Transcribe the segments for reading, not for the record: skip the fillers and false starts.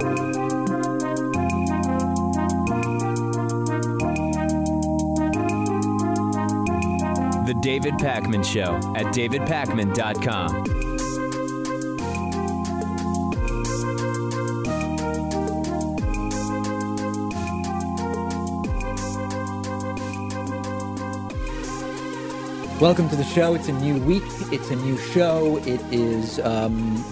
The David Pakman Show at davidpakman.com. Welcome to the show. It's a new week. It's a new show. It is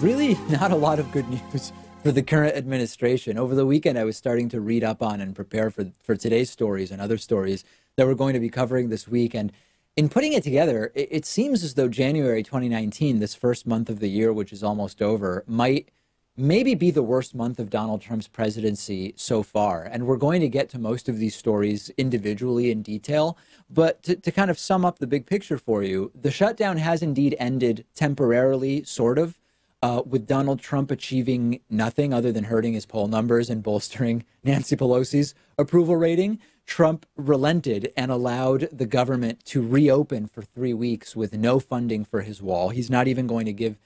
really not a lot of good news for the current administration. Over the weekend, I was starting to read up on and prepare for today's stories and other stories that we're going to be covering this week. And in putting it together, it seems as though January 2019, this first month of the year, which is almost over, might maybe be the worst month of Donald Trump's presidency so far. And we're going to get to most of these stories individually in detail. But to kind of sum up the big picture for you, the shutdown has indeed ended temporarily, sort of, with Donald Trump achieving nothing other than hurting his poll numbers and bolstering Nancy Pelosi's approval rating. Trump relented and allowed the government to reopen for 3 weeks with no funding for his wall. He's not even going to give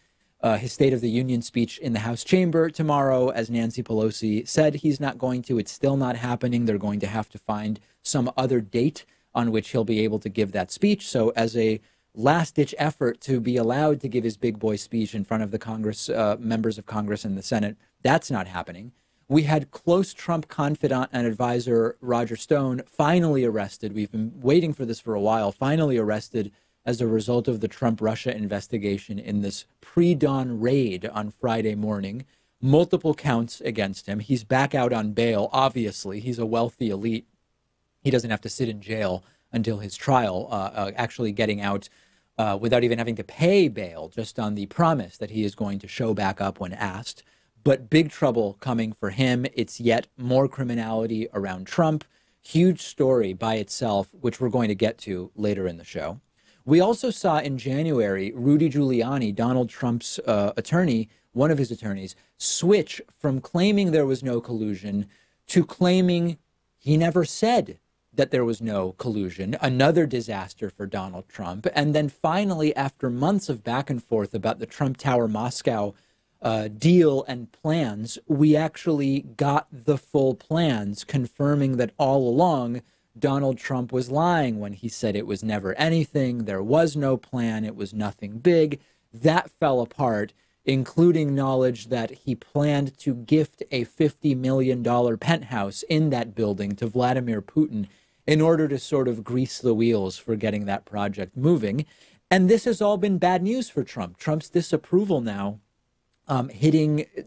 his State of the Union speech in the House chamber tomorrow, as Nancy Pelosi said he's not going to. It's still not happening. They're going to have to find some other date on which he'll be able to give that speech. So as a last-ditch effort to be allowed to give his big boy speech in front of the Congress, members of Congress and the Senate, that's not happening. We had close Trump confidant and advisor Roger Stone finally arrested. We've been waiting for this for a while, finally arrested as a result of the Trump-Russia investigation in this pre-dawn raid on Friday morning. Multiple counts against him. He's back out on bail, obviously. He's a wealthy elite. He doesn't have to sit in jail until his trial, actually getting out without even having to pay bail, just on the promise that he is going to show back up when asked. But big trouble coming for him. It's yet more criminality around Trump. Huge story by itself, which we're going to get to later in the show. We also saw in January, Rudy Giuliani, Donald Trump's attorney, one of his attorneys, switch from claiming there was no collusion to claiming he never said that there was no collusion. Another disaster for Donald Trump. And then finally, after months of back and forth about the Trump Tower Moscow deal and plans, we actually got the full plans, confirming that all along Donald Trump was lying when he said it was never anything. There was no plan. It was nothing big. That fell apart, including knowledge that he planned to gift a $50 million penthouse in that building to Vladimir Putin in order to sort of grease the wheels for getting that project moving. And this has all been bad news for Trump. Trump's disapproval now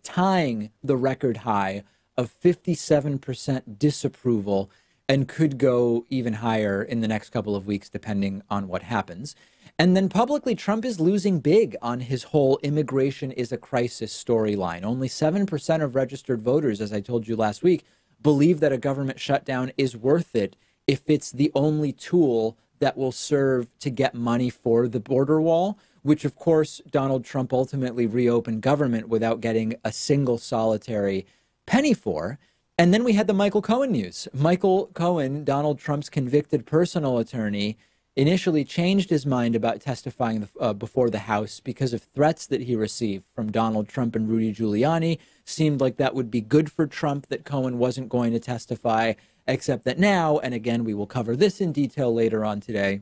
tying the record high of 57% disapproval, and could go even higher in the next couple of weeks, depending on what happens. And then publicly, Trump is losing big on his whole immigration is a crisis storyline. Only 7% of registered voters, as I told you last week, believe that a government shutdown is worth it if it's the only tool that will serve to get money for the border wall, which, of course, Donald Trump ultimately reopened government without getting a single solitary penny for. And then we had the Michael Cohen news. Michael Cohen, Donald Trump's convicted personal attorney, initially changed his mind about testifying before the House because of threats that he received from Donald Trump and Rudy Giuliani. Seemed like that would be good for Trump, that Cohen wasn't going to testify, except that now, and again, we will cover this in detail later on today,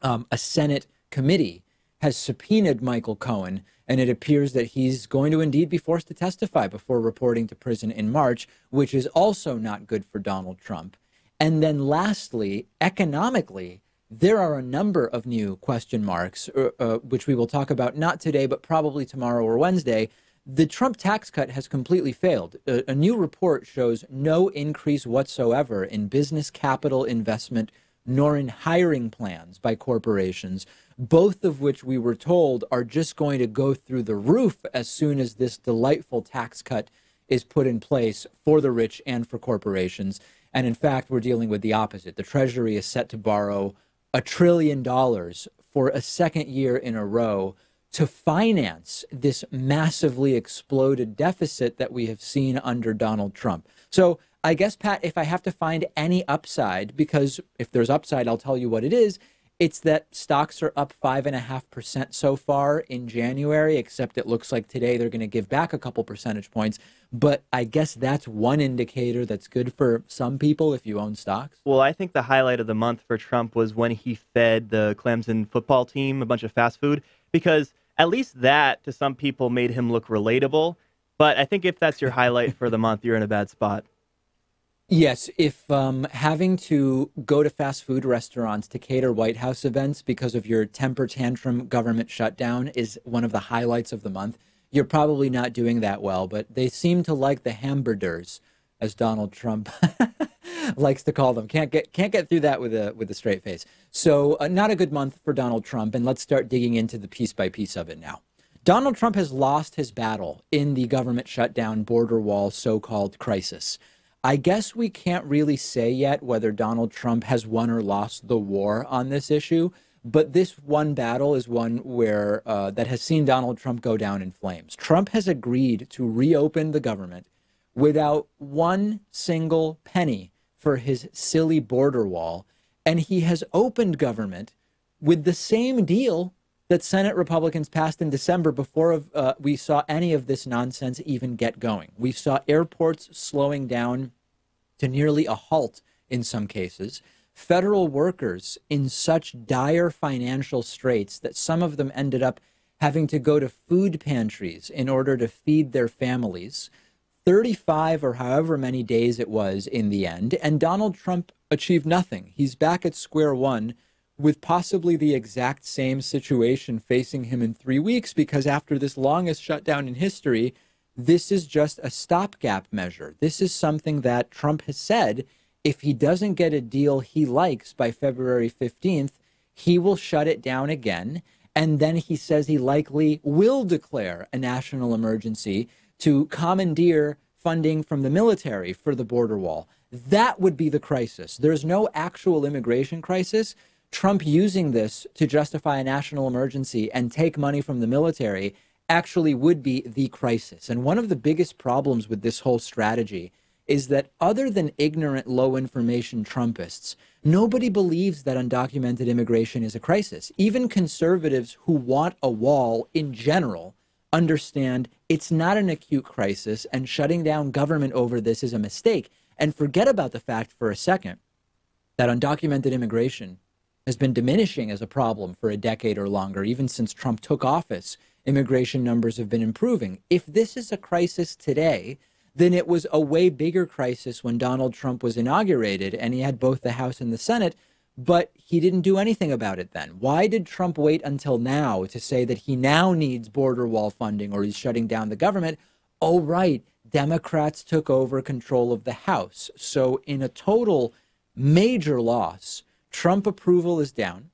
a Senate committee has subpoenaed Michael Cohen, and it appears that he's going to indeed be forced to testify before reporting to prison in March, which is also not good for Donald Trump. And then lastly, economically, there are a number of new question marks, which we will talk about not today, but probably tomorrow or Wednesday. The Trump tax cut has completely failed. A new report shows no increase whatsoever in business capital investment, nor in hiring plans by corporations, both of which we were told are just going to go through the roof as soon as this delightful tax cut is put in place for the rich and for corporations. And in fact, we're dealing with the opposite. The Treasury is set to borrow $1 trillion for a second year in a row to finance this massively exploded deficit that we have seen under Donald Trump. So I guess, Pat, if I have to find any upside, because if there's upside, I'll tell you what it is, It's that stocks are up 5.5% so far in January, except it looks like today they're going to give back a couple percentage points. But I guess that's one indicator that's good for some people if you own stocks. Well, I think the highlight of the month for Trump was when he fed the Clemson football team a bunch of fast food, because at least that to some people made him look relatable. But I think if that's your highlight for the month, you're in a bad spot. Yes, if having to go to fast food restaurants to cater White House events because of your temper tantrum government shutdown is one of the highlights of the month, you're probably not doing that well. But they seem to like the hamburgers, as Donald Trump likes to call them. Can't get through that with a straight face. So not a good month for Donald Trump. And let's start digging into the piece by piece of it now. Donald Trump has lost his battle in the government shutdown, border wall, so-called crisis. I guess we can't really say yet whether Donald Trump has won or lost the war on this issue, but this one battle is one where that has seen Donald Trump go down in flames. Trump has agreed to reopen the government without one single penny for his silly border wall, and he has opened government with the same deal that Senate Republicans passed in December before we saw any of this nonsense even get going. We saw airports slowing down to nearly a halt in some cases, federal workers in such dire financial straits that some of them ended up having to go to food pantries in order to feed their families, 35 or however many days it was in the end, and Donald Trump achieved nothing. He's back at square one with possibly the exact same situation facing him in 3 weeks, because after this longest shutdown in history, this is just a stopgap measure. This is something that Trump has said, if he doesn't get a deal he likes by February 15th, he will shut it down again. And then he says he likely will declare a national emergency to commandeer funding from the military for the border wall. That would be the crisis. There's no actual immigration crisis. Trump using this to justify a national emergency and take money from the military actually would be the crisis. And one of the biggest problems with this whole strategy is that other than ignorant, low information Trumpists, nobody believes that undocumented immigration is a crisis. Even conservatives who want a wall in general understand it's not an acute crisis, and shutting down government over this is a mistake. And forget about the fact for a second that undocumented immigration has been diminishing as a problem for a decade or longer. Even since Trump took office, immigration numbers have been improving. If this is a crisis today, then it was a way bigger crisis when Donald Trump was inaugurated and he had both the House and the Senate, but he didn't do anything about it then. Why did Trump wait until now to say that he now needs border wall funding or he's shutting down the government? Oh, right. Democrats took over control of the House. So in a total major loss, Trump approval is down.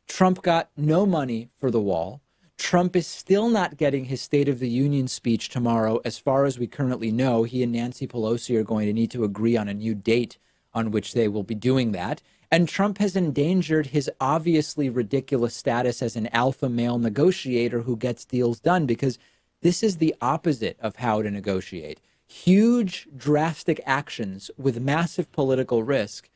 Trump got no money for the wall. Trump is still not getting his State of the Union speech tomorrow. As far as we currently know, he and Nancy Pelosi are going to need to agree on a new date on which they will be doing that. And Trump has endangered his obviously ridiculous status as an alpha male negotiator who gets deals done, because this is the opposite of how to negotiate. Huge, drastic actions with massive political risk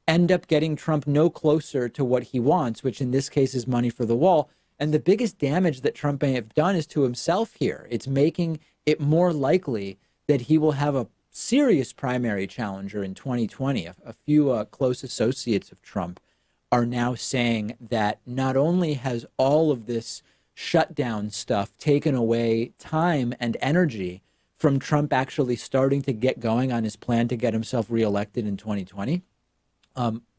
end up getting Trump no closer to what he wants, which in this case is money for the wall. And the biggest damage that Trump may have done is to himself here. It's making it more likely that he will have a serious primary challenger in 2020. A few close associates of Trump are now saying that not only has all of this shutdown stuff taken away time and energy from Trump actually starting to get going on his plan to get himself reelected in 2020,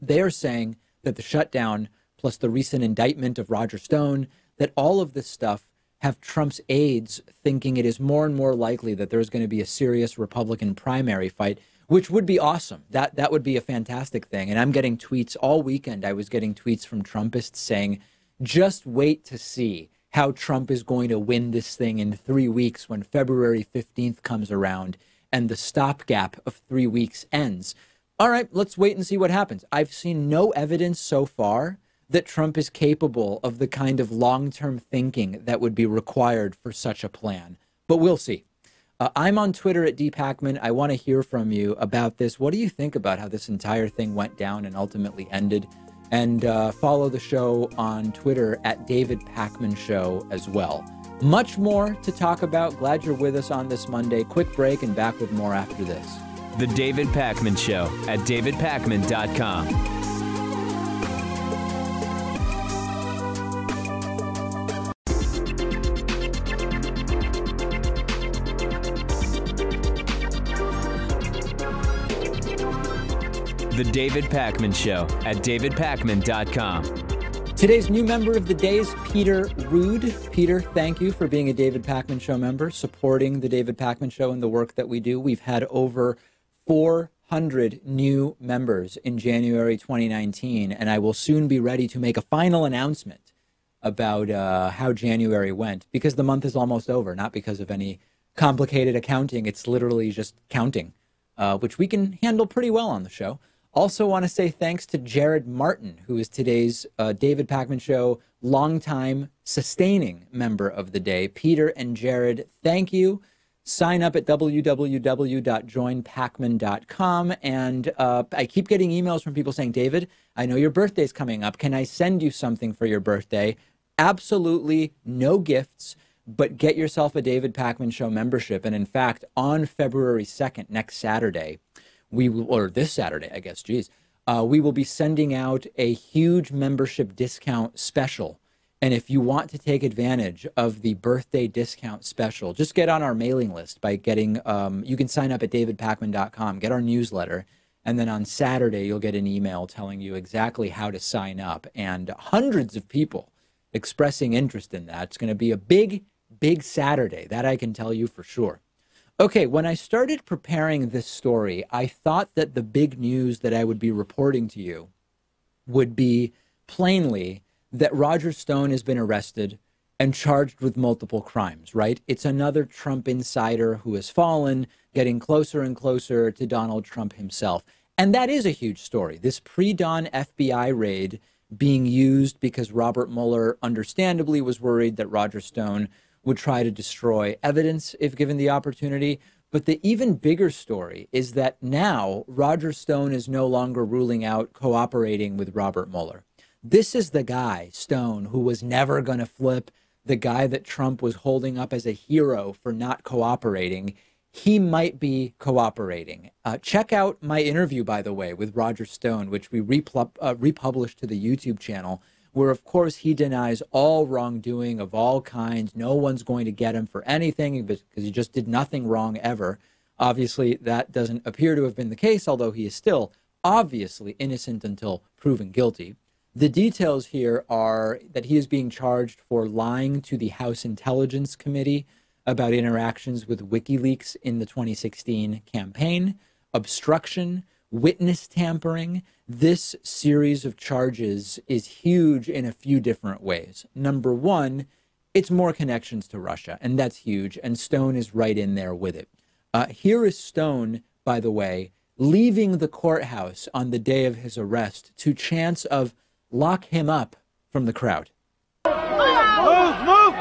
they are saying that the shutdown plus the recent indictment of Roger Stone, that all of this stuff have Trump's aides thinking it is more and more likely that there's going to be a serious Republican primary fight, which would be awesome. That would be a fantastic thing. And I'm getting tweets all weekend. I was getting tweets from Trumpists saying, just wait to see how Trump is going to win this thing in 3 weeks when February 15th comes around and the stopgap of 3 weeks ends. All right, let's wait and see what happens. I've seen no evidence so far that Trump is capable of the kind of long-term thinking that would be required for such a plan. But we'll see. I'm on Twitter at @dpackman. I want to hear from you about this. What do you think about how this entire thing went down and ultimately ended? And follow the show on Twitter at David Pakman Show as well. Much more to talk about. Glad you're with us on this Monday. Quick break and back with more after this. The David Pakman Show at davidpakman.com. The David Pakman Show at davidpakman.com. Today's new member of the day is Peter Rood. Peter, thank you for being a David Pakman Show member, supporting the David Pakman Show and the work that we do. We've had over 400 new members in January 2019, and I will soon be ready to make a final announcement about how January went, because the month is almost over, not because of any complicated accounting. It's literally just counting, which we can handle pretty well on the show. Also want to say thanks to Jared Martin, who is today's David Pakman Show longtime sustaining member of the day. Peter and Jared, thank you. Sign up at www.joinpakman.com. And I keep getting emails from people saying, David, I know your birthday's coming up. Can I send you something for your birthday? Absolutely no gifts, but get yourself a David Pakman Show membership. And in fact, on February 2nd, next Saturday, we will, or this Saturday, I guess, we will be sending out a huge membership discount special. And if you want to take advantage of the birthday discount special, just get on our mailing list by getting, you can sign up at davidpakman.com, get our newsletter, and then on Saturday, you'll get an email telling you exactly how to sign up. And hundreds of people expressing interest in that. It's going to be a big, big Saturday. That I can tell you for sure. Okay, when I started preparing this story, I thought that the big news that I would be reporting to you would be plainly that Roger Stone has been arrested and charged with multiple crimes, right? It's another Trump insider who has fallen, getting closer and closer to Donald Trump himself. And that is a huge story. This pre-dawn FBI raid being used because Robert Mueller understandably was worried that Roger Stone would try to destroy evidence if given the opportunity. But the even bigger story is that now Roger Stone is no longer ruling out cooperating with Robert Mueller. This is the guy, Stone, who was never going to flip, the guy that Trump was holding up as a hero for not cooperating. He might be cooperating. Check out my interview, by the way, with Roger Stone, which we republished to the YouTube channel, where, of course, he denies all wrongdoing of all kinds. No one's going to get him for anything because he just did nothing wrong ever. Obviously, that doesn't appear to have been the case, although he is still obviously innocent until proven guilty. The details here are that he is being charged for lying to the House Intelligence Committee about interactions with WikiLeaks in the 2016 campaign, obstruction, witness tampering. This series of charges is huge in a few different ways. Number one, it's more connections to Russia, and that's huge, and Stone is right in there with it. Here is Stone, by the way, leaving the courthouse on the day of his arrest to chants of "lock him up" from the crowd. Move, move! Move!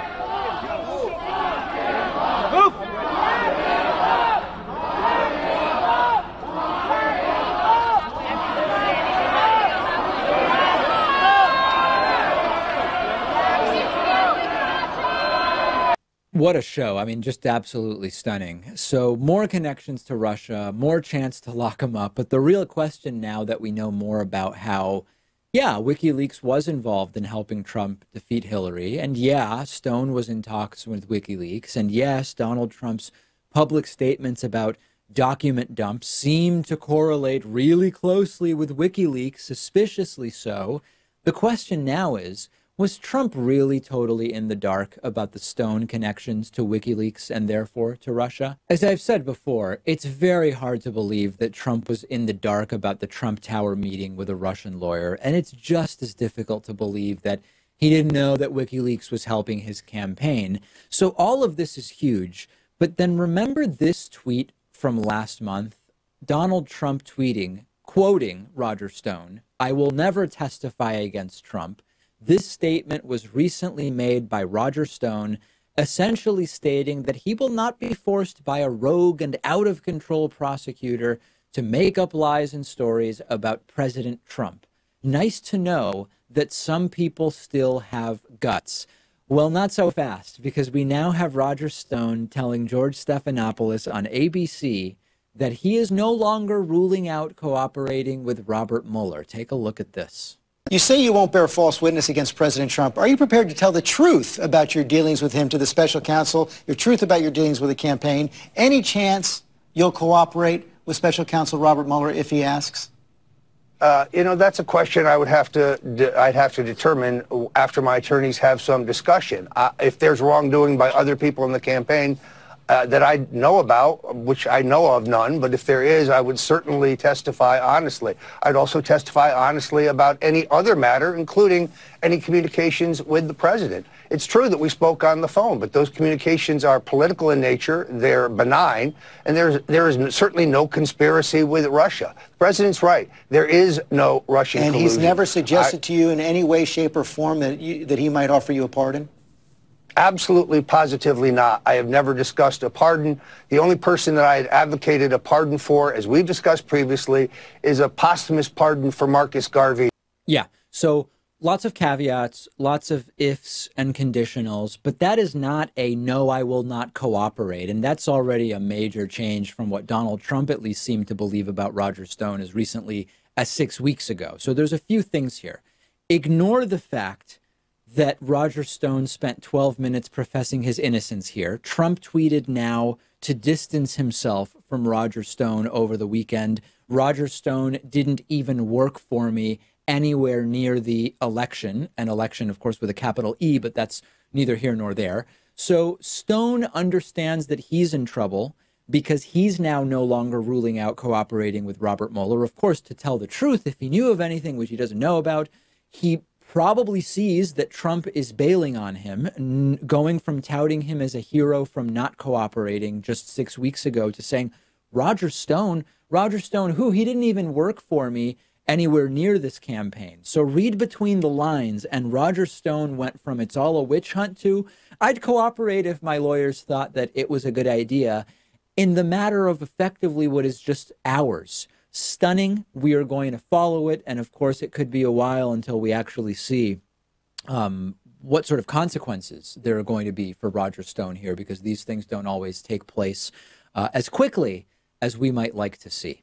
What a show. I mean, just absolutely stunning. So more connections to Russia, more chance to lock him up. But the real question now that we know more about how, yeah, WikiLeaks was involved in helping Trump defeat Hillary. And yeah, Stone was in talks with WikiLeaks. And yes, Donald Trump's public statements about document dumps seem to correlate really closely with WikiLeaks, suspiciously so. The question now is, was Trump really totally in the dark about the Stone connections to WikiLeaks and therefore to Russia? As I've said before, it's very hard to believe that Trump was in the dark about the Trump Tower meeting with a Russian lawyer, and it's just as difficult to believe that he didn't know that WikiLeaks was helping his campaign. So all of this is huge, but then remember this tweet from last month? Donald Trump tweeting, quoting Roger Stone, "I will never testify against Trump." This statement was recently made by Roger Stone, essentially stating that he will not be forced by a rogue and out-of-control prosecutor to make up lies and stories about President Trump. Nice to know that some people still have guts. Well, not so fast, because we now have Roger Stone telling George Stephanopoulos on ABC that he is no longer ruling out cooperating with Robert Mueller. Take a look at this. You say you won't bear false witness against President Trump. Are you prepared to tell the truth about your dealings with him to the special counsel, your truth about your dealings with the campaign? Any chance you'll cooperate with special counsel Robert Mueller if he asks? That's a question I'd have to determine after my attorneys have some discussion. If there's wrongdoing by other people in the campaign that I know about, which I know of none, but if there is, I would certainly testify honestly. I'd also testify honestly about any other matter, including any communications with the president. It's true that we spoke on the phone, but those communications are political in nature, they're benign, and there is certainly no conspiracy with Russia. The president's right. There is no Russian collusion. And he's never suggested to you in any way, shape, or form that he might offer you a pardon? Absolutely, positively not. I have never discussed a pardon. The only person that I had advocated a pardon for, as we've discussed previously, is a posthumous pardon for Marcus Garvey. Yeah, so lots of caveats, lots of ifs and conditionals, but that is not a no, I will not cooperate. And that's already a major change from what Donald Trump at least seemed to believe about Roger Stone as recently as 6 weeks ago. So there's a few things here. Ignore the fact that Roger Stone spent 12 minutes professing his innocence here. Trump tweeted now to distance himself from Roger Stone over the weekend. Roger Stone didn't even work for me anywhere near the election, an election, of course, with a capital E, but that's neither here nor there. So Stone understands that he's in trouble because he's now no longer ruling out cooperating with Robert Mueller. Of course, to tell the truth, if he knew of anything which he doesn't know about, he probably sees that Trump is bailing on him, going from touting him as a hero from not cooperating just 6 weeks ago to saying, Roger Stone, who? He didn't even work for me anywhere near this campaign. So read between the lines, and Roger Stone went from it's all a witch hunt to I'd cooperate if my lawyers thought that it was a good idea in the matter of effectively what is just hours. Stunning. We are going to follow it. And of course, it could be a while until we actually see what sort of consequences there are going to be for Roger Stone here, because these things don't always take place as quickly as we might like to see.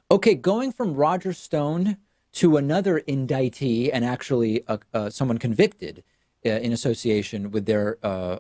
Okay, going from Roger Stone to another indictee and actually someone convicted in association with their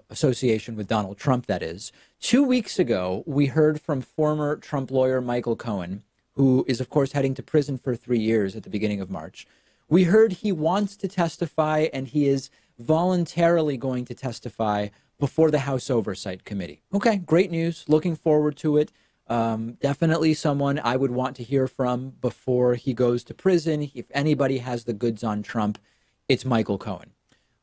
association with Donald Trump, that is. 2 weeks ago, we heard from former Trump lawyer Michael Cohen, who is, of course, heading to prison for 3 years at the beginning of March. We heard he wants to testify, and he is voluntarily going to testify before the House Oversight Committee. Okay, great news. Looking forward to it. Definitely someone I would want to hear from before he goes to prison. If anybody has the goods on Trump, it's Michael Cohen.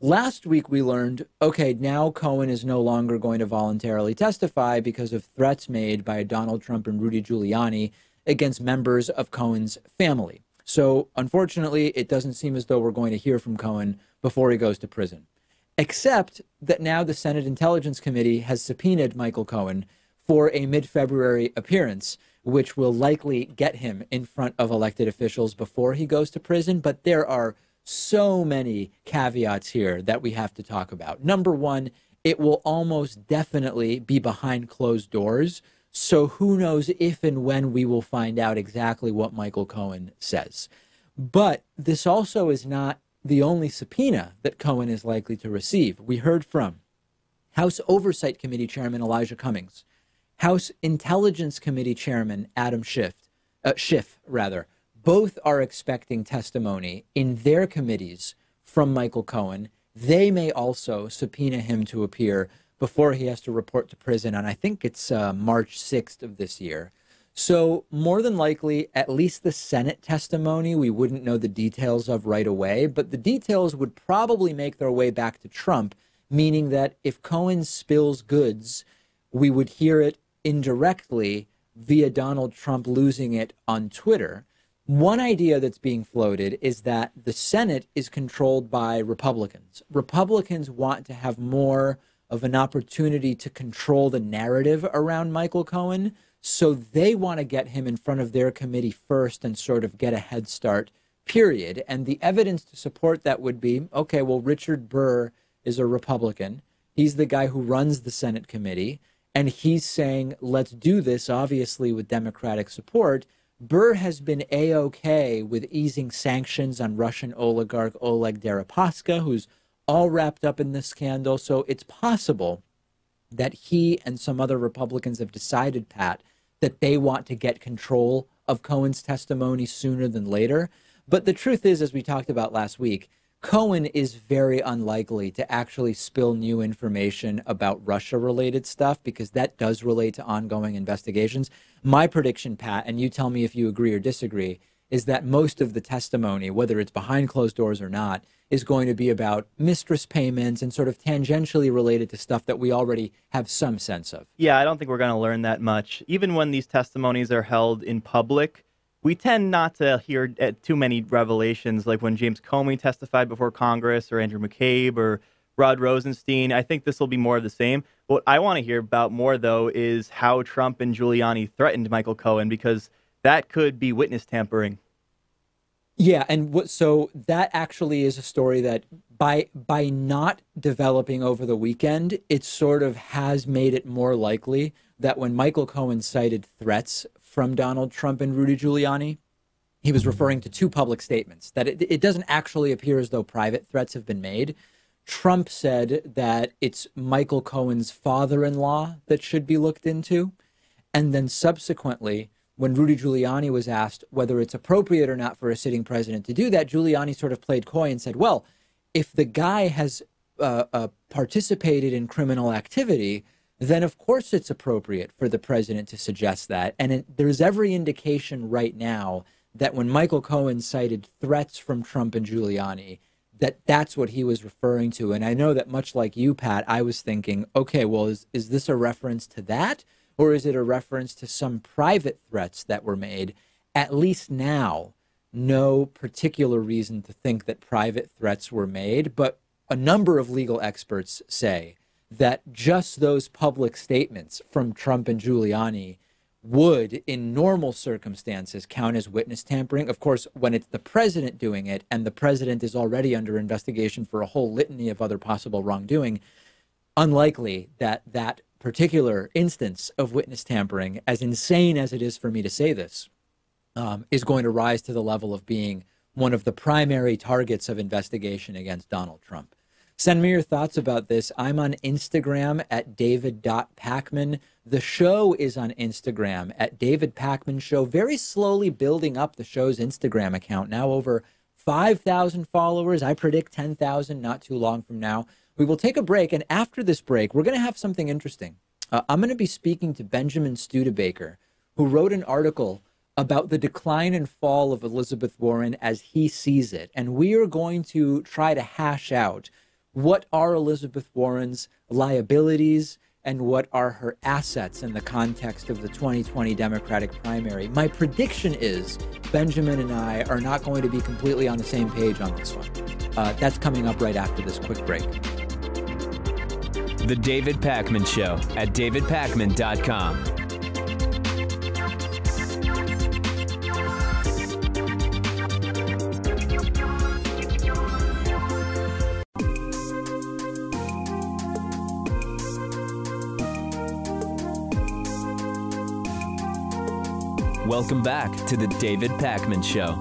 Last week, we learned, okay, now Cohen is no longer going to voluntarily testify because of threats made by Donald Trump and Rudy Giuliani against members of Cohen's family. So unfortunately, it doesn't seem as though we're going to hear from Cohen before he goes to prison, except that now the Senate Intelligence Committee has subpoenaed Michael Cohen for a mid-February appearance, which will likely get him in front of elected officials before he goes to prison. But there are so many caveats here that we have to talk about. Number one, it will almost definitely be behind closed doors. So who knows if and when we will find out exactly what Michael Cohen says. But this also is not the only subpoena that Cohen is likely to receive. We heard from House Oversight Committee Chairman Elijah Cummings, House Intelligence Committee Chairman Adam Schiff. Both are expecting testimony in their committees from Michael Cohen. They may also subpoena him to appear before he has to report to prison on, I think it's March 6th of this year. So more than likely, at least the Senate testimony, we wouldn't know the details of right away, but the details would probably make their way back to Trump, meaning that if Cohen spills goods, we would hear it indirectly via Donald Trump losing it on Twitter. One idea that's being floated is that the Senate is controlled by Republicans. Republicans want to have more of an opportunity to control the narrative around Michael Cohen. So they want to get him in front of their committee first and sort of get a head start period. And the evidence to support that would be, okay, well, Richard Burr is a Republican. He's the guy who runs the Senate committee. And he's saying, let's do this, obviously, with Democratic support. Burr has been A-OK with easing sanctions on Russian oligarch Oleg Deripaska, who's all wrapped up in this scandal. So it's possible that he and some other Republicans have decided, Pat, that they want to get control of Cohen's testimony sooner than later. But the truth is, as we talked about last week, Cohen is very unlikely to actually spill new information about Russia-related stuff because that does relate to ongoing investigations. My prediction, Pat, and you tell me if you agree or disagree, is that most of the testimony, whether it's behind closed doors or not, is going to be about mistress payments and sort of tangentially related to stuff that we already have some sense of. Yeah, I don't think we're going to learn that much. Even when these testimonies are held in public, we tend not to hear too many revelations, like when James Comey testified before Congress or Andrew McCabe or Rod Rosenstein. I think this will be more of the same. What I want to hear about more, though, is how Trump and Giuliani threatened Michael Cohen, because that could be witness tampering. Yeah, and so that actually is a story that by not developing over the weekend, it sort of has made it more likely that when Michael Cohen cited threats from Donald Trump and Rudy Giuliani, he was referring to two public statements, that it doesn't actually appear as though private threats have been made. Trump said that it's Michael Cohen's father-in-law that should be looked into. And then subsequently, when Rudy Giuliani was asked whether it's appropriate or not for a sitting president to do that, Giuliani sort of played coy and said, well, if the guy has participated in criminal activity, then of course it's appropriate for the president to suggest that. And there's every indication right now that when Michael Cohen cited threats from Trump and Giuliani, that's what he was referring to. And I know that much like you, Pat, I was thinking, okay, well, is this a reference to that? Or is it a reference to some private threats that were made? At least now, no particular reason to think that private threats were made. But a number of legal experts say that just those public statements from Trump and Giuliani would, in normal circumstances, count as witness tampering. Of course, when it's the president doing it, and the president is already under investigation for a whole litany of other possible wrongdoing, unlikely that that particular instance of witness tampering, as insane as it is for me to say this, is going to rise to the level of being one of the primary targets of investigation against Donald Trump. Send me your thoughts about this. I'm on Instagram at david.pacman. The show is on Instagram at David Pacman Show, very slowly building up the show's Instagram account, now over 5,000 followers. I predict 10,000 not too long from now. We will take a break, and after this break, we're going to have something interesting. I'm going to be speaking to Benjamin Studebaker, who wrote an article about the decline and fall of Elizabeth Warren as he sees it. And we are going to try to hash out what are Elizabeth Warren's liabilities and what are her assets in the context of the 2020 Democratic primary. My prediction is Benjamin and I are not going to be completely on the same page on this one. That's coming up right after this quick break. The David Pacman Show at davidpacman.com. Welcome back to the David Pacman Show.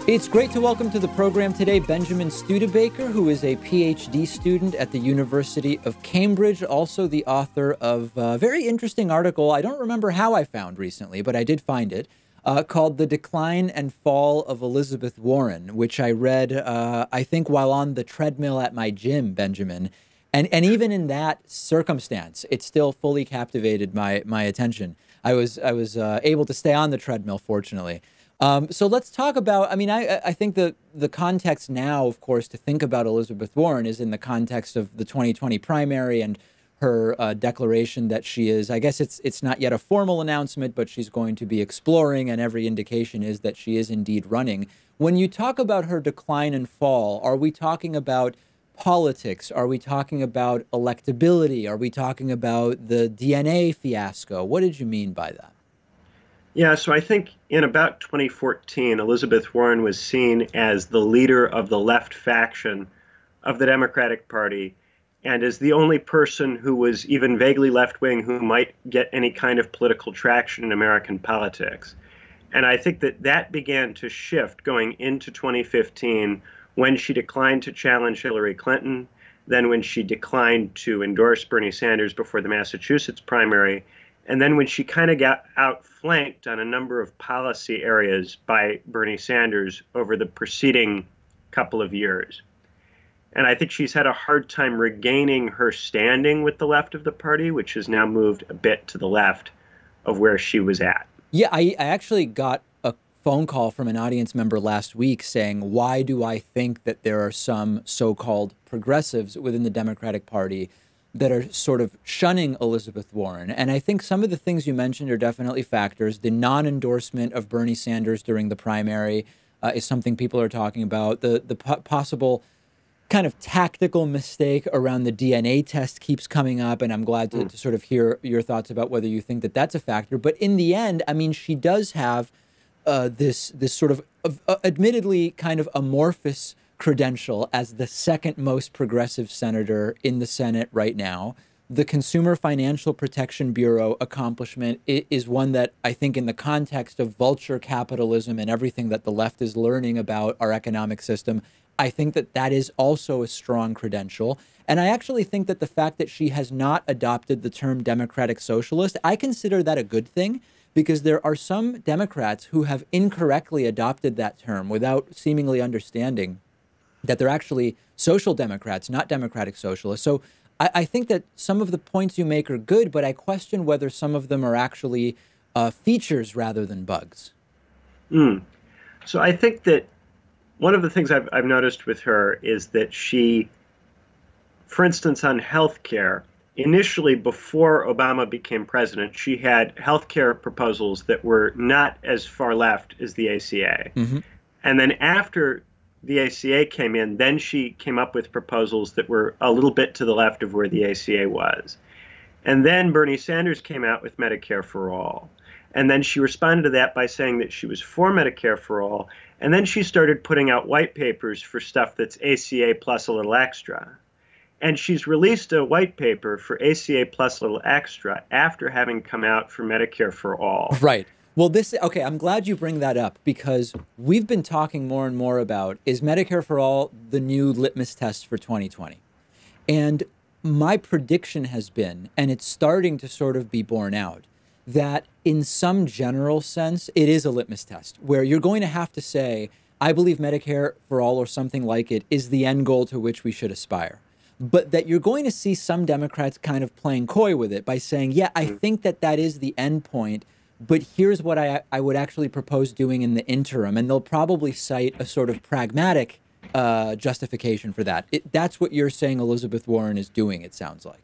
It's great to welcome to the program today Benjamin Studebaker, who is a PhD student at the University of Cambridge, also the author of a very interesting article. I don't remember how I found recently, but I did find it, called The Decline and Fall of Elizabeth Warren, which I read, I think, while on the treadmill at my gym, Benjamin. And even in that circumstance, it still fully captivated my attention. I was able to stay on the treadmill, fortunately. So let's talk about, I think the context now, of course, to think about Elizabeth Warren is in the context of the 2020 primary and her declaration that she is, I guess it's not yet a formal announcement, but she's going to be exploring, and every indication is that she is indeed running. When you talk about her decline and fall, are we talking about politics? Are we talking about electability? Are we talking about the DNA fiasco? What did you mean by that? Yeah, so I think in about 2014, Elizabeth Warren was seen as the leader of the left faction of the Democratic Party and as the only person who was even vaguely left-wing who might get any kind of political traction in American politics. And I think that that began to shift going into 2015 when she declined to challenge Hillary Clinton, then when she declined to endorse Bernie Sanders before the Massachusetts primary, and then when she kind of got outflanked on a number of policy areas by Bernie Sanders over the preceding couple of years. And I think she's had a hard time regaining her standing with the left of the party, which has now moved a bit to the left of where she was at. Yeah, I actually got a phone call from an audience member last week saying, why do I think that there are some so-called progressives within the Democratic Party that are sort of shunning Elizabeth Warren? And I think some of the things you mentioned are definitely factors. The non-endorsement of Bernie Sanders during the primary is something people are talking about. The possible kind of tactical mistake around the DNA test keeps coming up, and I'm glad to sort of hear your thoughts about whether you think that that's a factor. But in the end, I mean, she does have this sort of admittedly kind of amorphous credential as the second most progressive senator in the Senate right now. The Consumer Financial Protection Bureau accomplishment is one that I think in the context of vulture capitalism and everything that the left is learning about our economic system, I think that that is also a strong credential. And I actually think that the fact that she has not adopted the term democratic socialist, I consider that a good thing, because there are some Democrats who have incorrectly adopted that term without seemingly understanding that they're actually social democrats, not democratic socialists. So I think that some of the points you make are good, but I question whether some of them are actually features rather than bugs. So I think that one of the things I've noticed with her is that she, for instance, on healthcare, initially before Obama became president, she had healthcare proposals that were not as far left as the ACA. And then after the ACA came in, then she came up with proposals that were a little bit to the left of where the ACA was. And then Bernie Sanders came out with Medicare for All. And then she responded to that by saying that she was for Medicare for All. And then she started putting out white papers for stuff that's ACA plus a little extra. And she's released a white paper for ACA plus a little extra after having come out for Medicare for All. Right. Well, okay, I'm glad you bring that up, because we've been talking more and more about, is Medicare for All the new litmus test for 2020? And my prediction has been, and it's starting to sort of be borne out, that in some general sense, it is a litmus test where you're going to have to say, I believe Medicare for All or something like it is the end goal to which we should aspire. But that you're going to see some Democrats kind of playing coy with it by saying, yeah, I think that that is the end point, but here's what I would actually propose doing in the interim. And they'll probably cite a sort of pragmatic justification for that. That's what you're saying Elizabeth Warren is doing, it sounds like.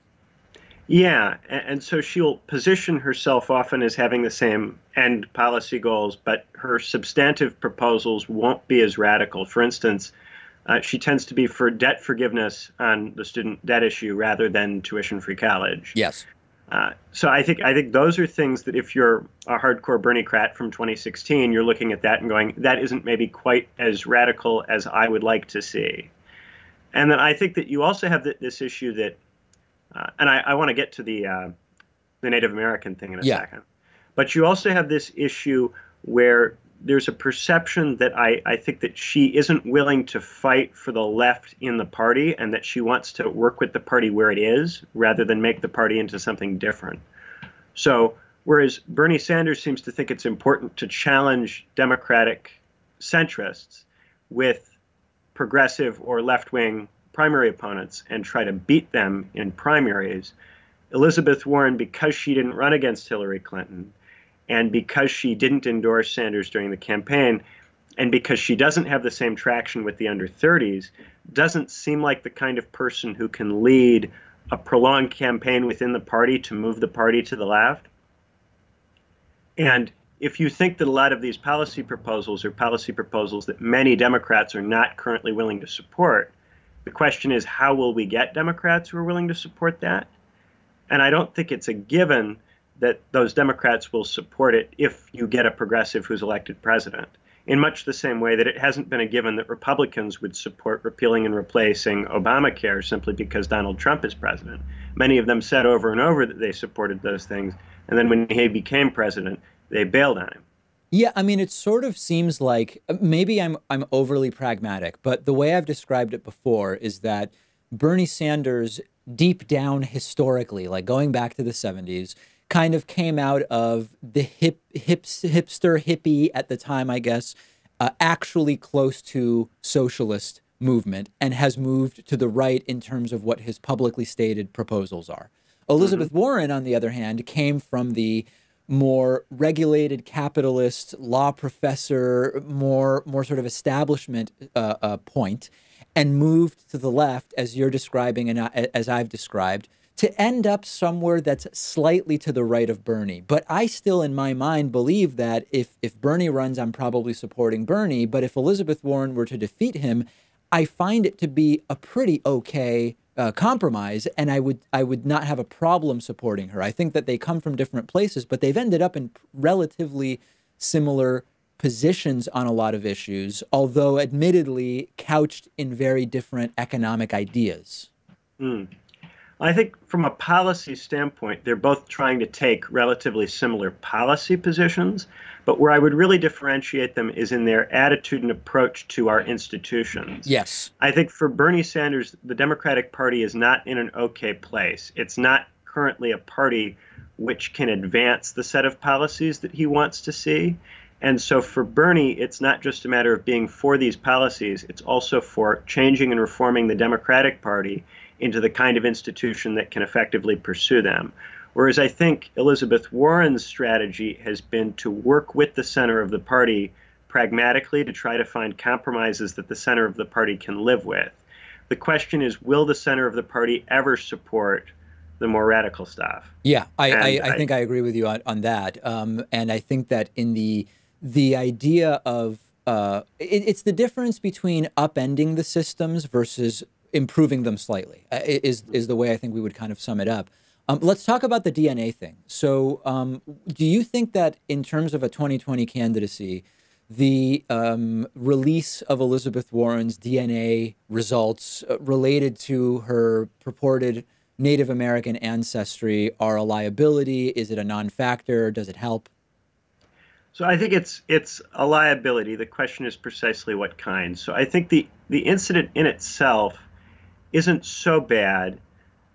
Yeah, and so she'll position herself often as having the same end policy goals, but her substantive proposals won't be as radical. For instance, she tends to be for debt forgiveness on the student debt issue rather than tuition-free college. Yes. So I think those are things that if you're a hardcore Bernie-crat from 2016, you're looking at that and going, that isn't maybe quite as radical as I would like to see. And then I think that you also have this issue that, and I want to get to the Native American thing in a second, but you also have this issue where there's a perception that I think that she isn't willing to fight for the left in the party, and that she wants to work with the party where it is rather than make the party into something different. So whereas Bernie Sanders seems to think it's important to challenge Democratic centrists with progressive or left-wing primary opponents and try to beat them in primaries, Elizabeth Warren, because she didn't run against Hillary Clinton, and because she didn't endorse Sanders during the campaign, and because she doesn't have the same traction with the under 30s, doesn't seem like the kind of person who can lead a prolonged campaign within the party to move the party to the left. And if you think that a lot of these policy proposals are policy proposals that many Democrats are not currently willing to support, the question is, how will we get Democrats who are willing to support that? And I don't think it's a given that those Democrats will support it if you get a progressive who's elected president, in much the same way that it hasn't been a given that Republicans would support repealing and replacing Obamacare simply because Donald Trump is president. Many of them said over and over that they supported those things, and then when he became president, they bailed on him. Yeah, I mean, it sort of seems like maybe I'm overly pragmatic, but the way I've described it before is that Bernie Sanders, deep down historically, like going back to the 70s, kind of came out of the hipster hippie at the time, I guess, actually close to socialist movement, and has moved to the right in terms of what his publicly stated proposals are. Elizabeth Warren, on the other hand, came from the more regulated capitalist law professor, more sort of establishment point, and moved to the left, as you're describing and as I've described, to end up somewhere that's slightly to the right of Bernie. But I still, in my mind, believe that if Bernie runs, I'm probably supporting Bernie. But if Elizabeth Warren were to defeat him, I find it to be a pretty okay compromise, and I would not have a problem supporting her. I think that they come from different places, but they've ended up in relatively similar positions on a lot of issues, although admittedly couched in very different economic ideas. I think from a policy standpoint, they're both trying to take relatively similar policy positions, but where I would really differentiate them is in their attitude and approach to our institutions. Yes. I think for Bernie Sanders, the Democratic Party is not in an okay place. It's not currently a party which can advance the set of policies that he wants to see. And so for Bernie, it's not just a matter of being for these policies, it's also for changing and reforming the Democratic Party into the kind of institution that can effectively pursue them. Whereas I think Elizabeth Warren's strategy has been to work with the center of the party pragmatically to try to find compromises that the center of the party can live with. The question is, will the center of the party ever support the more radical stuff? Yeah, I think I agree with you on that. And I think that in the idea of it's the difference between upending the systems versus improving them slightly is the way I think we would kind of sum it up. Let's talk about the DNA thing. So do you think that in terms of a 2020 candidacy, the release of Elizabeth Warren's DNA results related to her purported Native American ancestry are a liability? Is it a non-factor? Does it help? So I think it's a liability. The question is precisely what kind. So I think the incident in itself isn't so bad.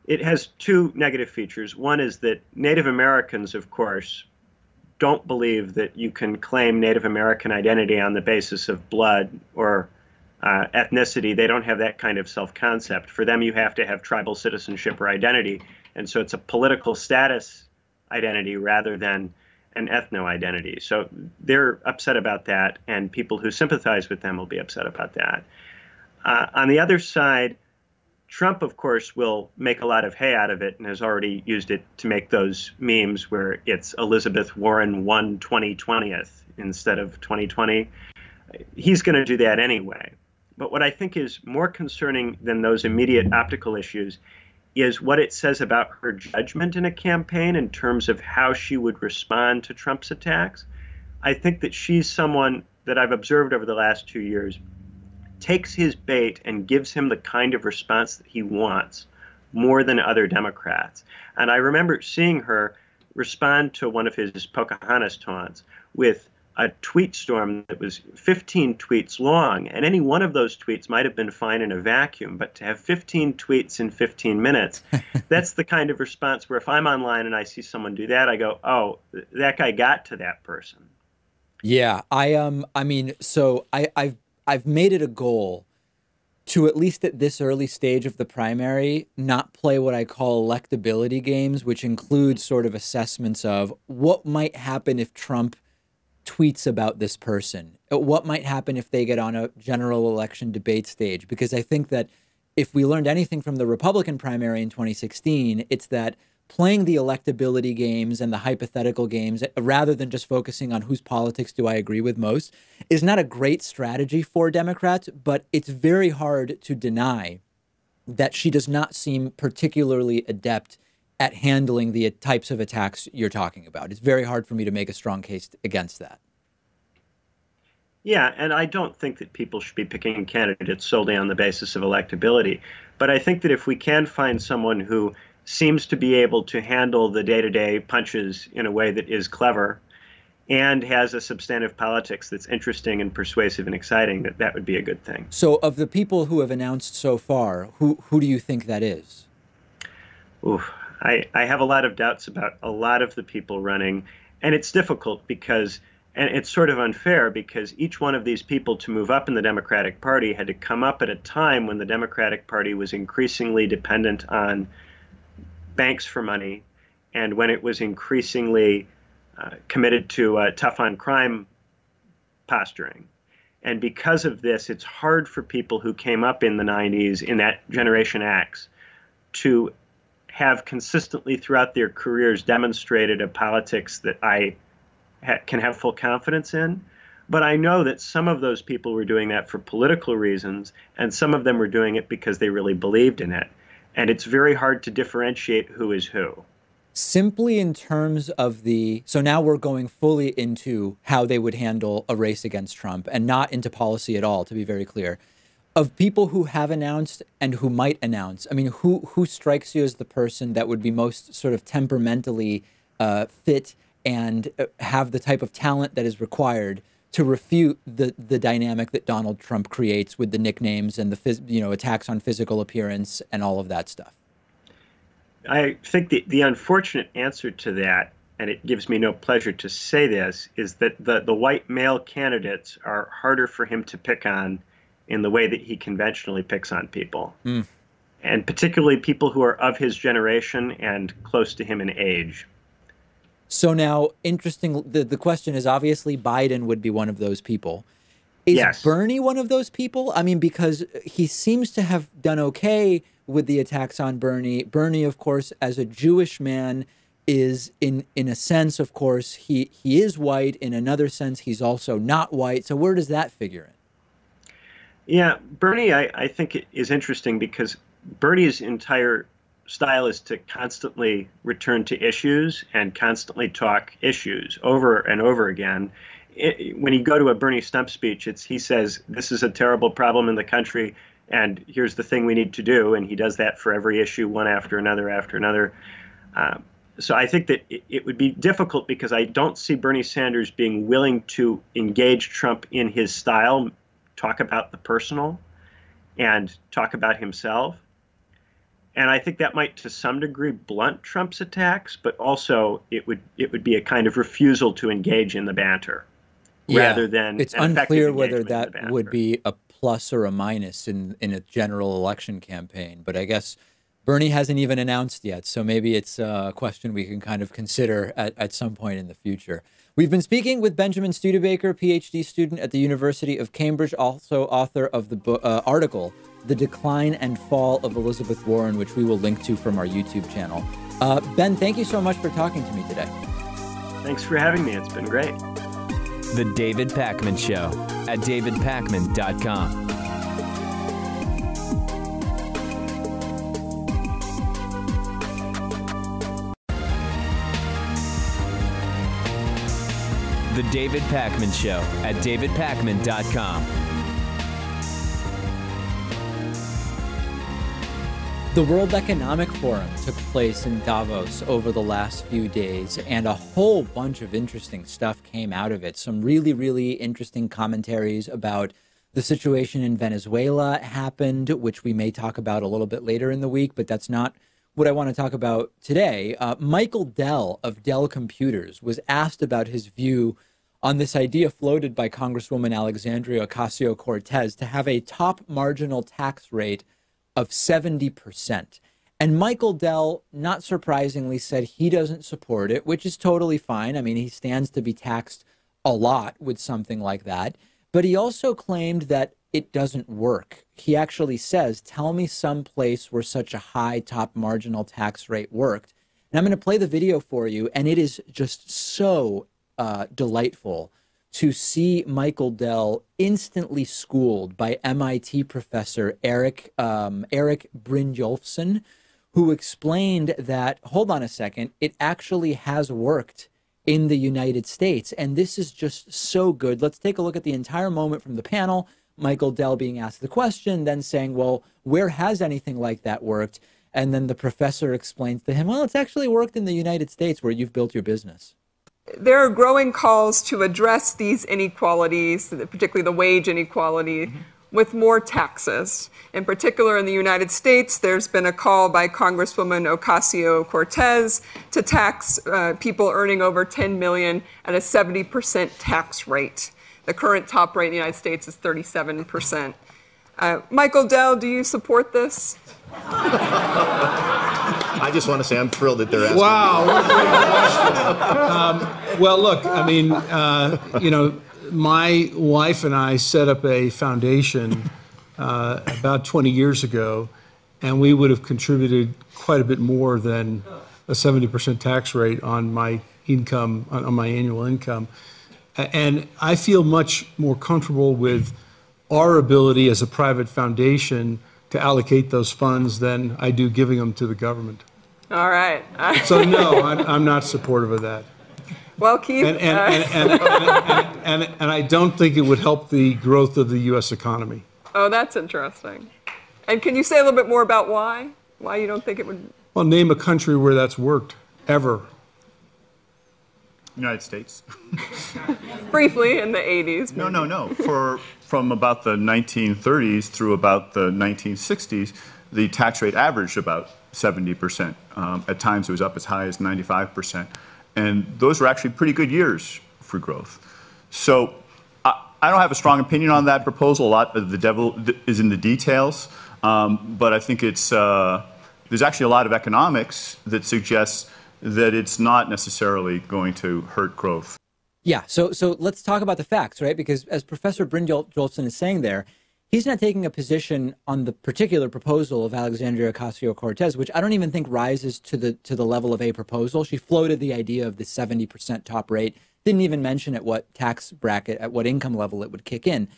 It has two negative features. One is that Native Americans, of course, don't believe that you can claim Native American identity on the basis of blood or ethnicity. They don't have that kind of self-concept. For them, you have to have tribal citizenship or identity. And so it's a political status identity rather than an ethno-identity. So they're upset about that, and people who sympathize with them will be upset about that. On the other side, Trump, of course, will make a lot of hay out of it and has already used it to make those memes where it's Elizabeth Warren won 2020th instead of 2020. He's going to do that anyway. But what I think is more concerning than those immediate optical issues is what it says about her judgment in a campaign in terms of how she would respond to Trump's attacks. I think that she's someone that I've observed over the last 2 years takes his bait and gives him the kind of response that he wants more than other Democrats. And I remember seeing her respond to one of his Pocahontas taunts with a tweet storm that was 15 tweets long. And any one of those tweets might have been fine in a vacuum, but to have 15 tweets in 15 minutes, that's the kind of response where if I'm online and I see someone do that, I go, oh, that guy got to that person. Yeah, I've made it a goal to, at least at this early stage of the primary, not play what I call electability games, which include sort of assessments of what might happen if Trump tweets about this person, what might happen if they get on a general election debate stage. Because I think that if we learned anything from the Republican primary in 2016, it's that playing the electability games and the hypothetical games, rather than just focusing on whose politics do I agree with most, is not a great strategy for Democrats, but it's very hard to deny that she does not seem particularly adept at handling the types of attacks you're talking about. It's very hard for me to make a strong case against that. Yeah, and I don't think that people should be picking candidates solely on the basis of electability. But I think that if we can find someone who seems to be able to handle the day-to-day punches in a way that is clever and has a substantive politics that's interesting and persuasive and exciting, that would be a good thing. So of the people who have announced so far, who do you think that is? Ooh, I have a lot of doubts about a lot of the people running, and it's difficult because, and it's sort of unfair because each one of these people to move up in the Democratic Party had to come up at a time when the Democratic Party was increasingly dependent on banks for money, and when it was increasingly committed to tough on crime posturing. And because of this, it's hard for people who came up in the 90s, in that Generation X, to have consistently throughout their careers demonstrated a politics that I can have full confidence in. But I know that some of those people were doing that for political reasons, and some of them were doing it because they really believed in it. And it's very hard to differentiate who is who. Simply in terms of so now we're going fully into how they would handle a race against Trump and not into policy at all, to be very clear. Of people who have announced and who might announce, I mean, who strikes you as the person that would be most sort of temperamentally fit and have the type of talent that is required to refute the dynamic that Donald Trump creates with the nicknames and the attacks on physical appearance and all of that stuff? I think the unfortunate answer to that, and it gives me no pleasure to say this, is that the white male candidates are harder for him to pick on in the way that he conventionally picks on people. And particularly people who are of his generation and close to him in age. So now, interesting, the question is obviously Biden would be one of those people. Is Yes. Bernie one of those people? I mean, because he seems to have done okay with the attacks on Bernie. Bernie, of course, as a Jewish man, is in a sense, of course, he is white. In another sense, he's also not white. So where does that figure in? Yeah, Bernie, I think it is interesting because Bernie's entire style is to constantly return to issues and constantly talk issues over and over again. When you go to a Bernie stump speech, he says, this is a terrible problem in the country, and here's the thing we need to do. And he does that for every issue, one after another after another. So I think that it would be difficult because I don't see Bernie Sanders being willing to engage Trump in his style, talk about the personal, and talk about himself. And I think that might, to some degree, blunt Trump's attacks, but also it would be a kind of refusal to engage in the banter, rather than it's an unclear effective whether engagement in the that banter. would be a plus or a minus in a general election campaign. But I guess Bernie hasn't even announced yet, so maybe it's a question we can kind of consider at some point in the future. We've been speaking with Benjamin Studebaker, PhD student at the University of Cambridge, also author of the article, The Decline and Fall of Elizabeth Warren, which we will link to from our YouTube channel. Ben, thank you so much for talking to me today. Thanks for having me. It's been great. The David Pakman Show at davidpakman.com. The David Pakman Show at davidpakman.com. The World Economic Forum took place in Davos over the last few days, and a whole bunch of interesting stuff came out of it. Some really, really interesting commentaries about the situation in Venezuela happened, which we may talk about a little bit later in the week, but that's not what I want to talk about today. Michael Dell of Dell Computers was asked about his view on this idea floated by Congresswoman Alexandria Ocasio-Cortez to have a top marginal tax rate of 70%. And Michael Dell, not surprisingly, said he doesn't support it, which is totally fine. I mean, he stands to be taxed a lot with something like that. But he also claimed that it doesn't work. He actually says, tell me some place where such a high top marginal tax rate worked. And I'm going to play the video for you. And it is just so delightful to see Michael Dell instantly schooled by MIT professor Eric Brynjolfsson, who explained that, hold on a second, it actually has worked in the United States. And this is just so good. Let's take a look at the entire moment from the panel. Michael Dell being asked the question, then saying, well, where has anything like that worked? And then the professor explains to him, well, it's actually worked in the United States where you've built your business. There are growing calls to address these inequalities, particularly the wage inequality, with more taxes. In particular, in the United States, there's been a call by Congresswoman Ocasio-Cortez to tax people earning over $10 million at a 70% tax rate. The current top rate in the United States is 37%. Michael Dell, do you support this? I just want to say I'm thrilled that they're asking. Wow, what a great question. Well, look, I mean, you know, my wife and I set up a foundation about 20 years ago, and we would have contributed quite a bit more than a 70% tax rate on my income, on my annual income. And I feel much more comfortable with our ability as a private foundation to allocate those funds than I do giving them to the government. All right. So no, I'm not supportive of that. Well, Keith. And I don't think it would help the growth of the U.S. economy. Oh, that's interesting. And can you say a little bit more about why? Why you don't think it would? Well, name a country where that's worked, ever. United States. Briefly, in the 80s. No. From about the 1930s through about the 1960s, the tax rate averaged about 70%. At times, it was up as high as 95%. And those were actually pretty good years for growth. So I don't have a strong opinion on that proposal. A lot of the devil is in the details. But I think it's there's actually a lot of economics that suggests that it's not necessarily going to hurt growth. Yeah, so let's talk about the facts, right? Because as Professor Brynjolfsson is saying there, he's not taking a position on the particular proposal of Alexandria Ocasio-Cortez, which I don't even think rises to the level of a proposal. She floated the idea of the 70% top rate, didn't even mention at what tax bracket, at what income level it would kick in.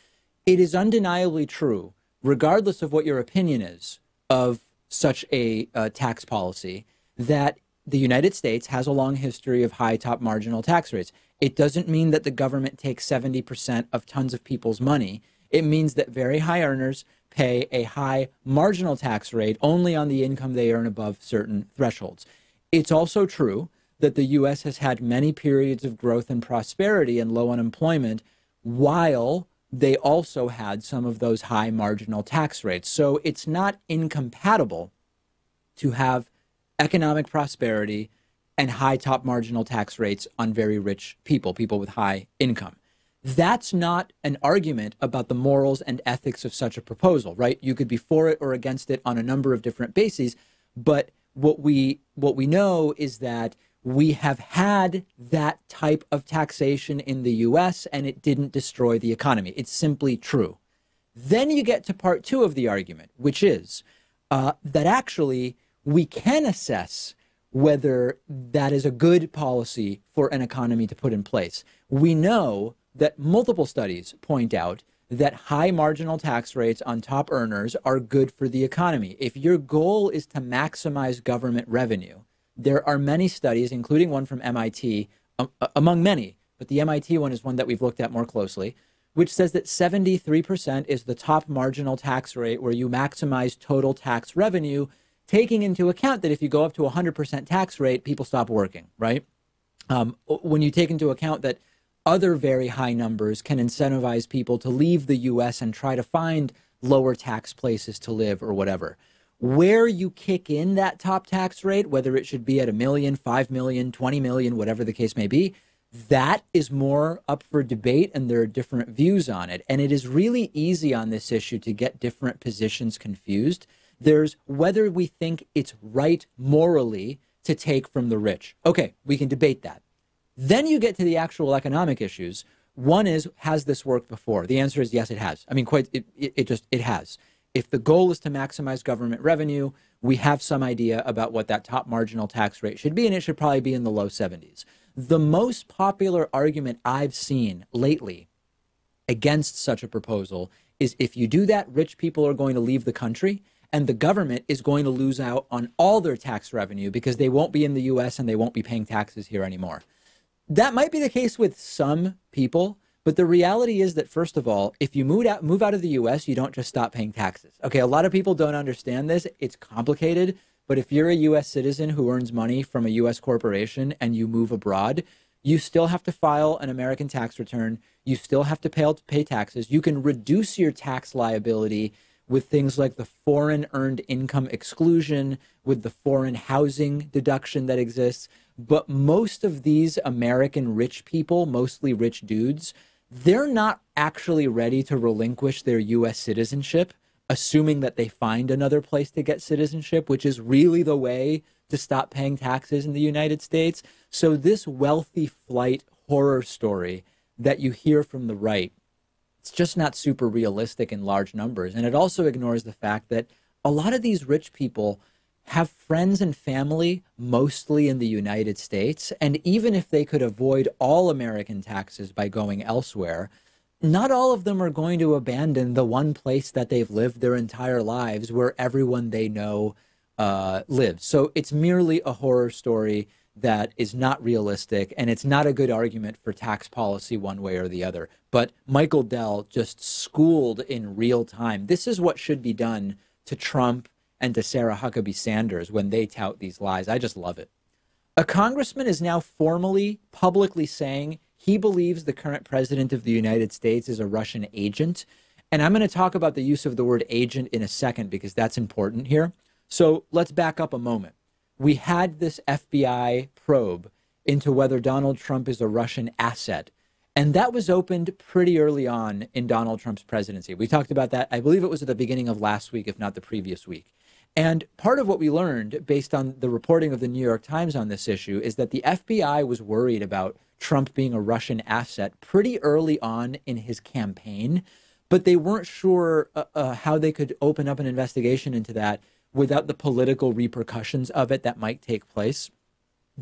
It is undeniably true, regardless of what your opinion is of such a tax policy, that the United States has a long history of high top marginal tax rates. It doesn't mean that the government takes 70% of tons of people's money. It means that very high earners pay a high marginal tax rate only on the income they earn above certain thresholds. It's also true that the U.S. has had many periods of growth and prosperity and low unemployment while they also had some of those high marginal tax rates. So it's not incompatible to have economic prosperity and high top marginal tax rates on very rich people, people with high income. That's not an argument about the morals and ethics of such a proposal, right? You could be for it or against it on a number of different bases, but what we know is that we have had that type of taxation in the U.S. and it didn't destroy the economy. It's simply true. Then you get to part two of the argument, which is that actually we can assess whether that is a good policy for an economy to put in place. We know that multiple studies point out that high marginal tax rates on top earners are good for the economy. If your goal is to maximize government revenue, there are many studies, including one from MIT, among many, but the MIT one is one that we've looked at more closely, which says that 73% is the top marginal tax rate where you maximize total tax revenue, taking into account that if you go up to a 100% tax rate, people stop working, right? When you take into account that other very high numbers can incentivize people to leave the U.S. and try to find lower tax places to live or whatever. Where you kick in that top tax rate, whether it should be at $1 million, $5 million, $20 million, whatever the case may be, that is more up for debate, and there are different views on it. And it is really easy on this issue to get different positions confused. There's whether we think it's right morally to take from the rich. Okay, we can debate that. Then you get to the actual economic issues. One is, has this worked before? The answer is yes, it has. I mean, it has. If the goal is to maximize government revenue, we have some idea about what that top marginal tax rate should be, and it should probably be in the low 70s. The most popular argument I've seen lately against such a proposal is if you do that, rich people are going to leave the country, and the government is going to lose out on all their tax revenue because they won't be in the US and they won't be paying taxes here anymore. That might be the case with some people, but the reality is that, first of all, if you move out of the US, you don't just stop paying taxes. Okay, a lot of people don't understand this. It's complicated, but if you're a US citizen who earns money from a US corporation and you move abroad, you still have to file an American tax return. You still have to pay taxes. You can reduce your tax liability with things like the foreign earned income exclusion, with the foreign housing deduction that exists. But most of these American rich people, mostly rich dudes, they're not actually ready to relinquish their US citizenship, assuming that they find another place to get citizenship, which is really the way to stop paying taxes in the United States. So this wealthy flight horror story that you hear from the right, it's just not super realistic in large numbers. And it also ignores the fact that a lot of these rich people have friends and family mostly in the United States. And even if they could avoid all American taxes by going elsewhere, not all of them are going to abandon the one place that they've lived their entire lives where everyone they know lives. So it's merely a horror story that is not realistic, and it's not a good argument for tax policy one way or the other. But Michael Dell just schooled in real time. This is what should be done to Trump and to Sarah Huckabee Sanders when they tout these lies. I just love it. A congressman is now formally, publicly saying he believes the current president of the United States is a Russian agent. And I'm going to talk about the use of the word agent in a second because that's important here. So let's back up a moment. We had this FBI probe into whether Donald Trump is a Russian asset. And that was opened pretty early on in Donald Trump's presidency. We talked about that. I believe it was at the beginning of last week, if not the previous week. And part of what we learned based on the reporting of the New York Times on this issue is that the FBI was worried about Trump being a Russian asset pretty early on in his campaign, but they weren't sure how they could open up an investigation into that without the political repercussions of it that might take place.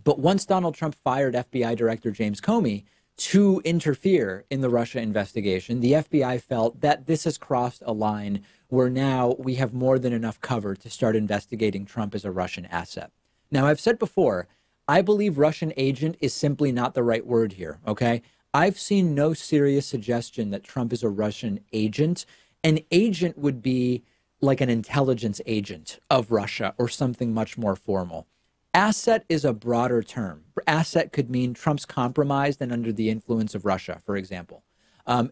But once Donald Trump fired FBI Director James Comey to interfere in the Russia investigation, the FBI felt that this has crossed a line where now we have more than enough cover to start investigating Trump as a Russian asset. Now, I've said before, I believe Russian agent is simply not the right word here, okay? I've seen no serious suggestion that Trump is a Russian agent. An agent would be like an intelligence agent of Russia or something much more formal. Asset is a broader term. Asset could mean Trump's compromised and under the influence of Russia, for example.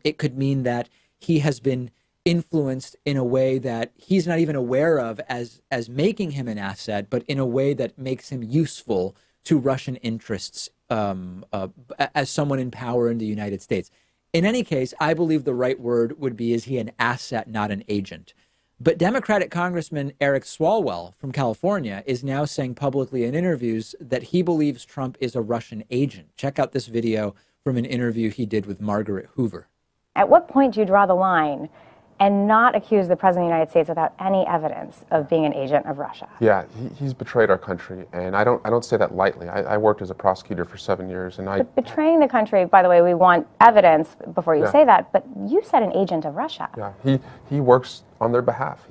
It could mean that he has been influenced in a way that he's not even aware of as making him an asset, but in a way that makes him useful to Russian interests as someone in power in the United States. In any case, I believe the right word would be, is he an asset, not an agent? But Democratic Congressman Eric Swalwell from California is now saying publicly in interviews that he believes Trump is a Russian agent. Check out this video from an interview he did with Margaret Hoover. At what point do you draw the line and not accuse the President of the United States without any evidence of being an agent of Russia? Yeah, he's betrayed our country, and I don't say that lightly. I worked as a prosecutor for 7 years, and But betraying the country, by the way, we want evidence before you say that, but you said an agent of Russia. Yeah, he works on their behalf.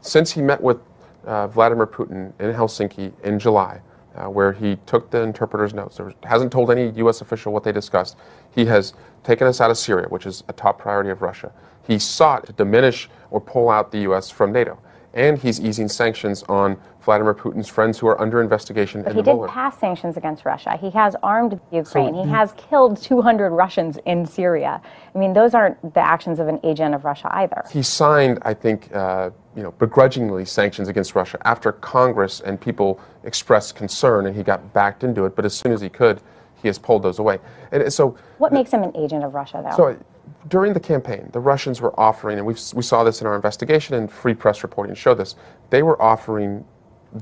Since he met with Vladimir Putin in Helsinki in July, where he took the interpreter's notes, hasn't told any U.S. official what they discussed. He has taken us out of Syria, which is a top priority of Russia. He sought to diminish or pull out the U.S. from NATO. And he's easing sanctions on Vladimir Putin's friends who are under investigation in the Mueller. He did pass sanctions against Russia. He has armed Ukraine. He has killed 200 Russians in Syria. I mean, those aren't the actions of an agent of Russia either. He signed, I think, begrudgingly sanctions against Russia after Congress and people expressed concern, and he got backed into it. But as soon as he could, he has pulled those away. And so, what makes him an agent of Russia, though? So, during the campaign, the Russians were offering, and we saw this in our investigation, and free press reporting showed this, they were offering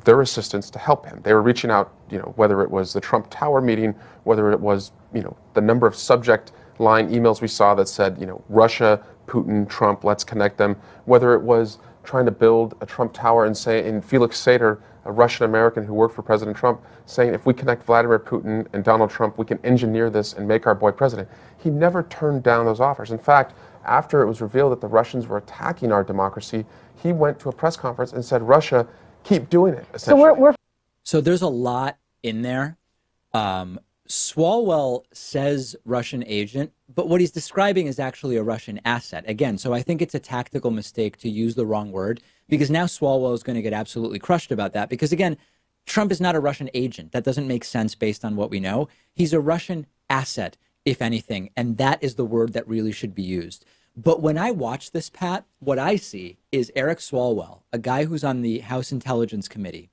their assistance to help him. They were reaching out, whether it was the Trump Tower meeting, whether it was, the number of subject line emails we saw that said, Russia, Putin, Trump, let's connect them, whether it was trying to build a Trump Tower and Felix Sater a Russian American who worked for President Trump, saying if we connect Vladimir Putin and Donald Trump, we can engineer this and make our boy president. He never turned down those offers. In fact, after it was revealed that the Russians were attacking our democracy, he went to a press conference and said, Russia, keep doing it, essentially. So there's a lot in there. Swalwell says Russian agent, but what he's describing is actually a Russian asset. Again, so I think it's a tactical mistake to use the wrong word, because now Swalwell is going to get absolutely crushed about that. Because again, Trump is not a Russian agent. That doesn't make sense based on what we know. He's a Russian asset, if anything, and that is the word that really should be used. But when I watch this, Pat, what I see is Eric Swalwell, a guy who's on the House Intelligence Committee,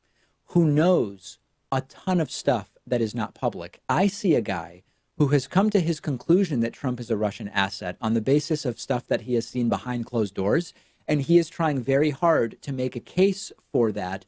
who knows a ton of stuff that is not public. I see a guy who has come to his conclusion that Trump is a Russian asset on the basis of stuff that he has seen behind closed doors, and he is trying very hard to make a case for that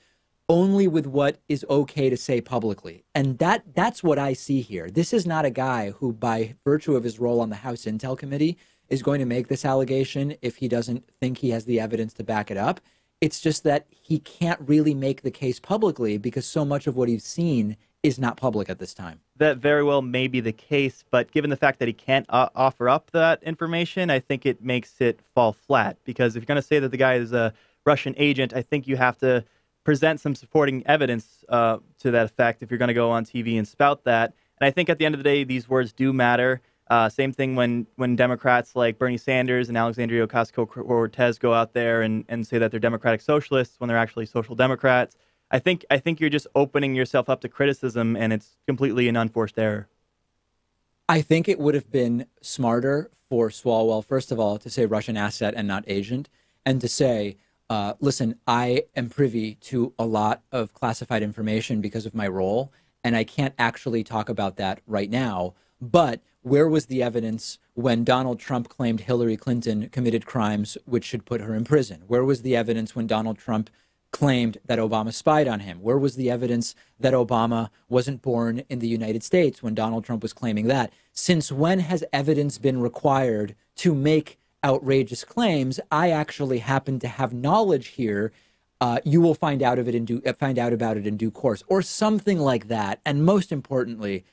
only with what is okay to say publicly. And that's what I see here. This is not a guy who, by virtue of his role on the House Intel Committee, is going to make this allegation if he doesn't think he has the evidence to back it up. It's just that he can't really make the case publicly because so much of what he's seen is not public at this time. That very well may be the case, but given the fact that he can't offer up that information, I think it makes it fall flat. Because if you're going to say that the guy is a Russian agent, I think you have to present some supporting evidence to that effect if you're going to go on TV and spout that. And I think at the end of the day, these words do matter. Same thing when Democrats like Bernie Sanders and Alexandria Ocasio-Cortez go out there and say that they're democratic socialists when they're actually social democrats. I think you're just opening yourself up to criticism, and it's completely an unforced error. I think it would have been smarter for Swalwell, first of all, to say Russian asset and not agent, and to say, listen, I am privy to a lot of classified information because of my role, and I can't actually talk about that right now. But where was the evidence when Donald Trump claimed Hillary Clinton committed crimes which should put her in prison? Where was the evidence when Donald Trump claimed that Obama spied on him? Where was the evidence that Obama wasn't born in the United States when Donald Trump was claiming that? Since when has evidence been required to make outrageous claims? I actually happen to have knowledge here. You will find out about it in due course, or something like that. And most importantly,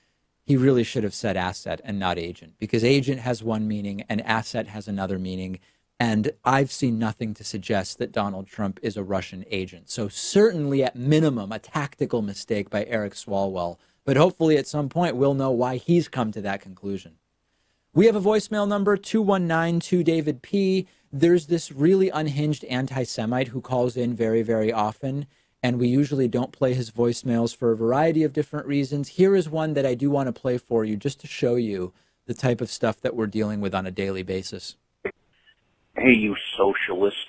he really should have said asset and not agent, because agent has one meaning and asset has another meaning. And I've seen nothing to suggest that Donald Trump is a Russian agent. So certainly at minimum, a tactical mistake by Eric Swalwell. But hopefully at some point we'll know why he's come to that conclusion. We have a voicemail number, 219-2-DAVID-P. There's this really unhinged anti-Semite who calls in very, very often. And we usually don't play his voicemails for a variety of different reasons. Here is one that I do want to play for you just to show you the type of stuff that we're dealing with on a daily basis. Hey, you socialist.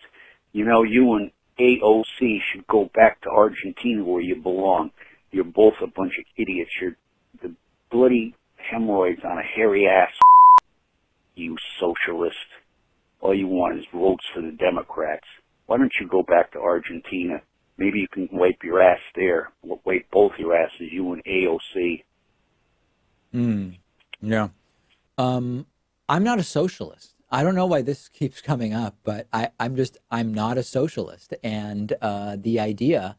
You know, you and AOC should go back to Argentina where you belong. You're both a bunch of idiots. You're the bloody hemorrhoids on a hairy ass, you socialist. All you want is votes for the Democrats. Why don't you go back to Argentina? Maybe you can wipe your ass there. Wipe both your asses, you and AOC. Yeah. I'm not a socialist. I don't know why this keeps coming up, but I'm not a socialist. And the idea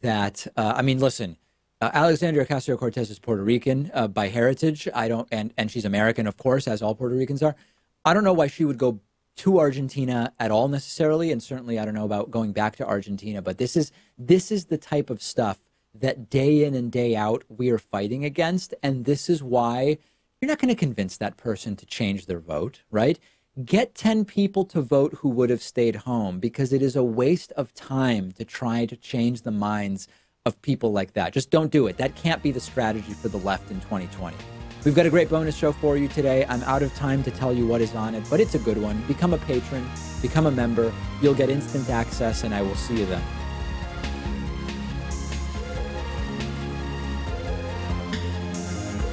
that, I mean, listen, Alexandria Ocasio-Cortez is Puerto Rican by heritage. And she's American, of course, as all Puerto Ricans are. I don't know why she would go to Argentina at all necessarily, and certainly I don't know about going back to Argentina, but this is the type of stuff that day in and day out we are fighting against, and this is why you're not going to convince that person to change their vote, right? Get 10 people to vote who would have stayed home, because it is a waste of time to try to change the minds of people like that. Just don't do it. That can't be the strategy for the left in 2020. We've got a great bonus show for you today. I'm out of time to tell you what is on it, but it's a good one. Become a patron, become a member. You'll get instant access, and I will see you then.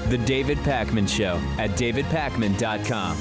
The David Pakman Show at davidpakman.com.